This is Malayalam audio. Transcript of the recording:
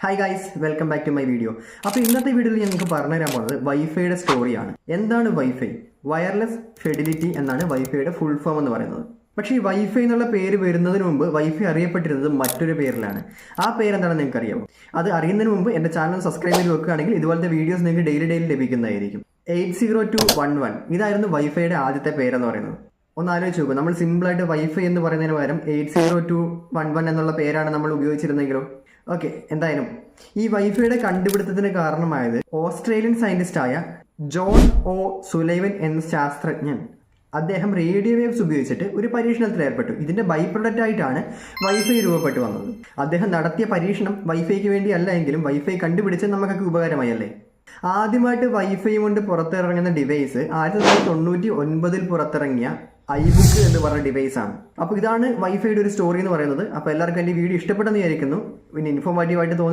Hi guys, welcome back to my video. അപ്പോൾ ഇന്നത്തെ വീഡിയോയിൽ ഞങ്ങൾക്ക് പറഞ്ഞു തരാൻ പോകുന്നത് വൈഫൈയുടെ സ്റ്റോറിയാണ്. എന്താണ് വൈഫൈ? വയർലെസ് ഫിഡിലിറ്റി എന്നാണ് വൈഫൈയുടെ ഫുൾ ഫോം എന്ന് പറയുന്നത്. പക്ഷേ ഈ വൈഫൈ എന്നുള്ള പേര് വരുന്നതിന് മുമ്പ് വൈഫൈ അറിയപ്പെട്ടിരുന്നത് മറ്റൊരു പേരിലാണ്. ആ പേരെന്താണെന്ന് നിങ്ങൾക്ക് അറിയാമോ? അത് അറിയുന്നതിന് മുമ്പ് എൻ്റെ ചാനൽ സബ്സ്ക്രൈബ് ചെയ്ത് വെക്കുകയാണെങ്കിൽ ഇതുപോലത്തെ വീഡിയോസ് നിങ്ങൾക്ക് ഡെയിലി ലഭിക്കുന്നതായിരിക്കും. 802.11 ഇതായിരുന്നു വൈഫൈയുടെ ആദ്യത്തെ പേരെന്ന് പറയുന്നത്. ഒന്ന് ആലോചിച്ച് നോക്കുക, നമ്മൾ സിമ്പിളായിട്ട് വൈഫൈ എന്ന് പറയുന്നതിന് പകരം 802.11 എന്നുള്ള പേരാണ് നമ്മൾ ഉപയോഗിച്ചിരുന്നെങ്കിലോ? ഓക്കെ, എന്തായാലും ഈ വൈഫൈയുടെ കണ്ടുപിടുത്തത്തിന് കാരണമായത് ഓസ്ട്രേലിയൻ സയന്റിസ്റ്റായ ജോൺ ഒ സുലൈവൻ എന്ന ശാസ്ത്രജ്ഞൻ. അദ്ദേഹം റേഡിയോ വേവ്സ് ഉപയോഗിച്ചിട്ട് ഒരു പരീക്ഷണത്തിൽ ഏർപ്പെട്ടു. ഇതിന്റെ ബൈ പ്രൊഡക്റ്റ് ആയിട്ടാണ് വൈഫൈ രൂപപ്പെട്ടു വന്നത്. അദ്ദേഹം നടത്തിയ പരീക്ഷണം വൈഫൈക്ക് വേണ്ടി അല്ല എങ്കിലും വൈഫൈ കണ്ടുപിടിച്ച് നമുക്കൊക്കെ ഉപകാരമായി അല്ലേ. ആദ്യമായിട്ട് വൈഫൈ കൊണ്ട് പുറത്തിറങ്ങുന്ന ഡിവൈസ് 1999 പുറത്തിറങ്ങിയ ഐബുക്ക് എന്ന് പറഞ്ഞ ഡിവൈസ് ആണ്. അപ്പോൾ ഇതാണ് വൈഫൈയുടെ ഒരു സ്റ്റോറി എന്ന് പറയുന്നത്. അപ്പോൾ എല്ലാവർക്കും എൻ്റെ വീഡിയോ ഇഷ്ടപ്പെട്ടെന്ന് വിചാരിക്കുന്നു. പിന്നെ ഇൻഫോർമേറ്റീവായിട്ട് തോന്നി